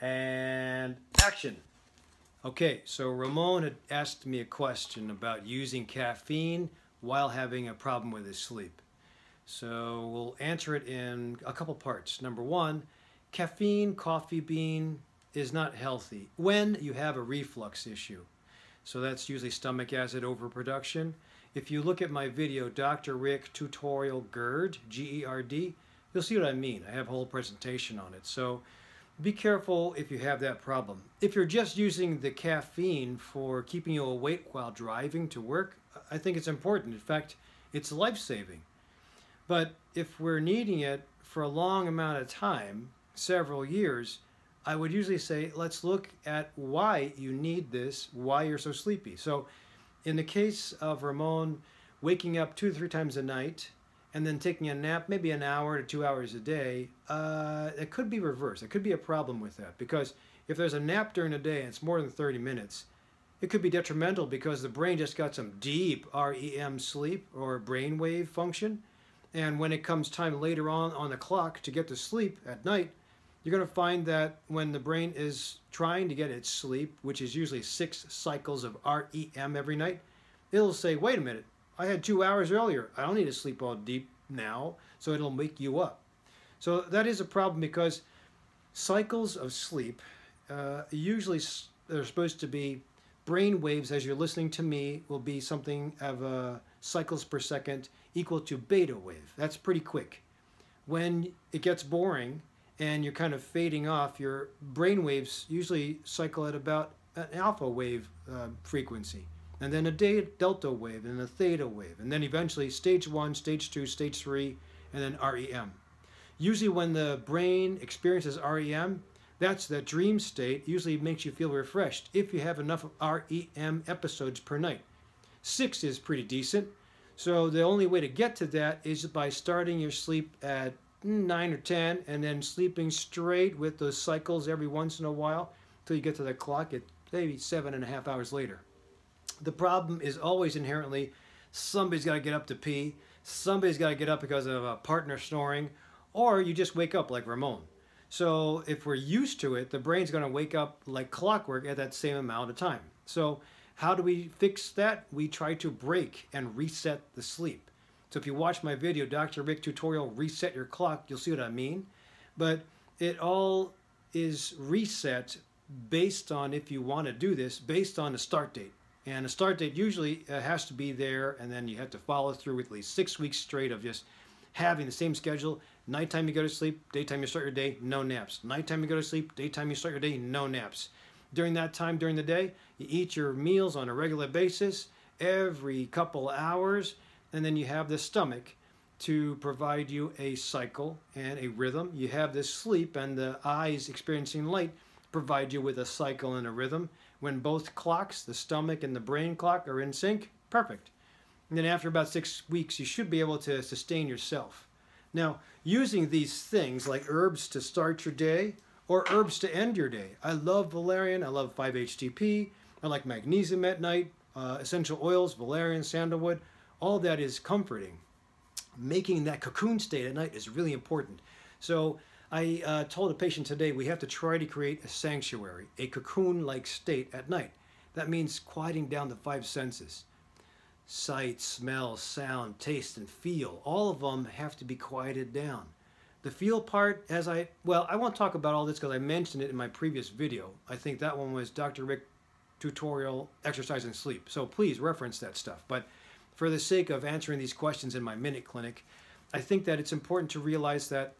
And action. Okay, so Ramon had asked me a question about using caffeine while having a problem with his sleep. So we'll answer it in a couple parts. Number one, caffeine, coffee bean is not healthy when you have a reflux issue. So that's usually stomach acid overproduction. If you look at my video, Dr. Rick Tutorial GERD, G-E-R-D, you'll see what I mean. I have a whole presentation on it. So be careful if you have that problem. If you're just using the caffeine for keeping you awake while driving to work, I think it's important. In fact, it's life-saving. But if we're needing it for a long amount of time, several years, I would usually say, let's look at why you need this, why you're so sleepy. So in the case of Ramon waking up 2 to 3 times a night and then taking a nap maybe an hour to 2 hours a day, it could be reversed. It could be a problem with that, because if there's a nap during the day and it's more than 30 minutes, it could be detrimental because the brain just got some deep REM sleep or brainwave function. And when it comes time later on the clock to get to sleep at night, you're going to find that when the brain is trying to get its sleep, which is usually 6 cycles of REM every night, it'll say, wait a minute, I had 2 hours earlier. I don't need to sleep all deep now, so it'll wake you up. So that is a problem, because cycles of sleep, usually they're supposed to be brain waves. As you're listening to me, will be something of cycles per second equal to beta wave. That's pretty quick. When it gets boring and you're kind of fading off, your brain waves usually cycle at about an alpha wave frequency, and then a delta wave, and a theta wave, and then eventually stage 1, stage 2, stage 3, and then REM. Usually when the brain experiences REM, that's the dream state, usually makes you feel refreshed if you have enough REM episodes per night. 6 is pretty decent. So the only way to get to that is by starting your sleep at 9 or 10 and then sleeping straight with those cycles every once in a while until you get to the clock at maybe 7.5 hours later. The problem is always inherently somebody's got to get up to pee, somebody's got to get up because of a partner snoring, or you just wake up like Ramon. So if we're used to it, the brain's going to wake up like clockwork at that same amount of time. So how do we fix that? We try to break and reset the sleep. So if you watch my video, Dr. Rick Tutorial, Reset Your Clock, you'll see what I mean. But it all is reset based on, if you want to do this, based on a start date. And a start date usually has to be there, and then you have to follow through with at least 6 weeks straight of just having the same schedule. Nighttime you go to sleep, daytime you start your day, no naps. Nighttime you go to sleep, daytime you start your day, no naps. During that time, during the day, you eat your meals on a regular basis every couple hours, and then you have the stomach to provide you a cycle and a rhythm. You have this sleep, and the eyes experiencing light provide you with a cycle and a rhythm. When both clocks, the stomach and the brain clock, are in sync, perfect. And then after about 6 weeks, you should be able to sustain yourself. Now, using these things like herbs to start your day or herbs to end your day. I love valerian, I love 5-HTP, I like magnesium at night, essential oils, valerian, sandalwood, all that is comforting. Making that cocoon state at night is really important. So I told a patient today we have to try to create a sanctuary, a cocoon-like state at night. That means quieting down the 5 senses. Sight, smell, sound, taste, and feel. All of them have to be quieted down. The feel part, I won't talk about all this because I mentioned it in my previous video. I think that one was Dr. Rick Tutorial, Exercise and Sleep. So please reference that stuff. But for the sake of answering these questions in my Minute Clinic, I think that it's important to realize that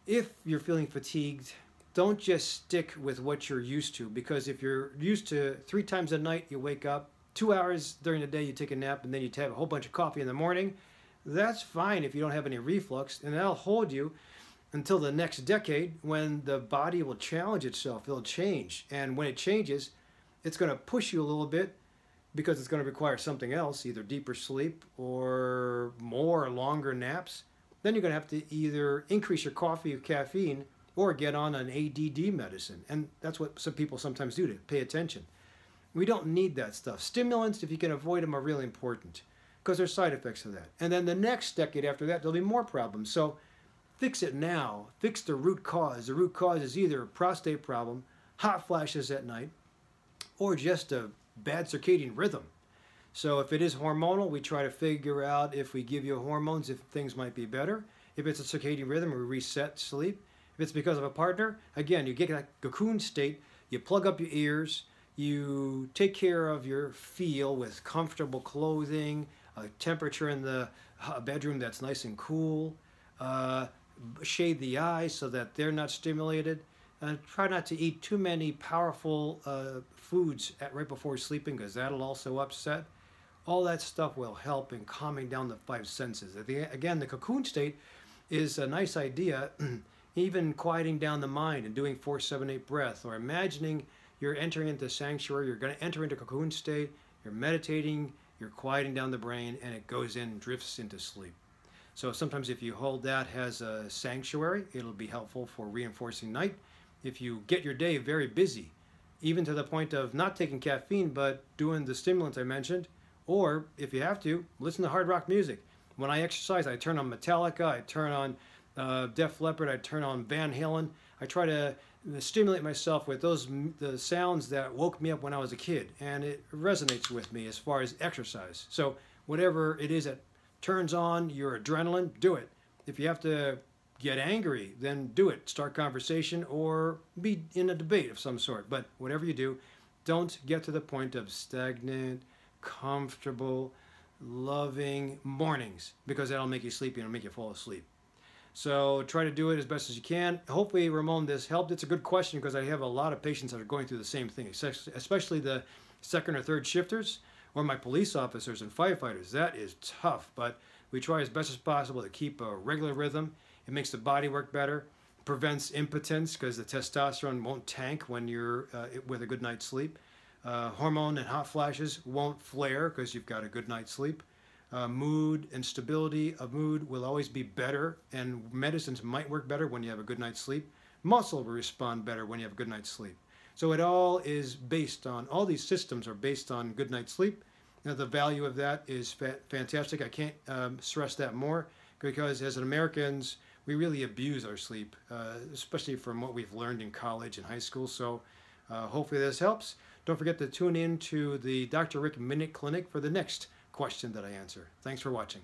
if you're feeling fatigued, don't just stick with what you're used to. Because if you're used to 3 times a night you wake up, 2 hours during the day you take a nap, and then you have a whole bunch of coffee in the morning, that's fine if you don't have any reflux, and that'll hold you until the next decade when the body will challenge itself. It'll change, and when it changes, it's going to push you a little bit because it's going to require something else, either deeper sleep or more or longer naps. Then you're going to have to either increase your coffee or caffeine or get on an ADD medicine, and that's what some people sometimes do to pay attention. We don't need that stuff. Stimulants, if you can avoid them, are really important because there's side effects of that. And then the next decade after that, there'll be more problems. So fix it now. Fix the root cause. The root cause is either a prostate problem, hot flashes at night, or just a bad circadian rhythm. So if it is hormonal, we try to figure out if we give you hormones, if things might be better. If it's a circadian rhythm, we reset sleep. If it's because of a partner, again, you get that cocoon state, you plug up your ears, you take care of your feel with comfortable clothing, a temperature in the bedroom that's nice and cool, shade the eyes so that they're not stimulated. Try not to eat too many powerful foods right before sleeping, because that'll also upset. All that stuff will help in calming down the five senses. Again, the cocoon state is a nice idea, even quieting down the mind and doing 4-7-8 breath, or imagining you're entering into sanctuary, you're going to enter into cocoon state, you're meditating, you're quieting down the brain, and it goes in, drifts into sleep. So sometimes if you hold that as a sanctuary, it'll be helpful for reinforcing night. If you get your day very busy, even to the point of not taking caffeine, but doing the stimulants I mentioned, or if you have to, listen to hard rock music. When I exercise, I turn on Metallica, I turn on Def Leppard, I turn on Van Halen. I try to stimulate myself with the sounds that woke me up when I was a kid, and it resonates with me as far as exercise. So whatever it is that turns on your adrenaline, do it. If you have to get angry, then do it. Start conversation or be in a debate of some sort. But whatever you do, don't get to the point of stagnant, comfortable, loving mornings, because that'll make you sleepy and it'll make you fall asleep. So try to do it as best as you can. Hopefully, Ramon, this helped. It's a good question because I have a lot of patients that are going through the same thing, especially the second or third shifters or my police officers and firefighters. That is tough, but we try as best as possible to keep a regular rhythm. It makes the body work better, prevents impotence because the testosterone won't tank when you're with a good night's sleep. Hormone and hot flashes won't flare because you've got a good night's sleep. Mood and stability of mood will always be better, and medicines might work better when you have a good night's sleep. Muscle will respond better when you have a good night's sleep. So it all is based on, all these systems are based on good night's sleep. Now, the value of that is fantastic. I can't stress that more, because as Americans, we really abuse our sleep, especially from what we've learned in college and high school. So hopefully this helps. Don't forget to tune in to the Dr. Rick Minute Clinic for the next question that I answer. Thanks for watching.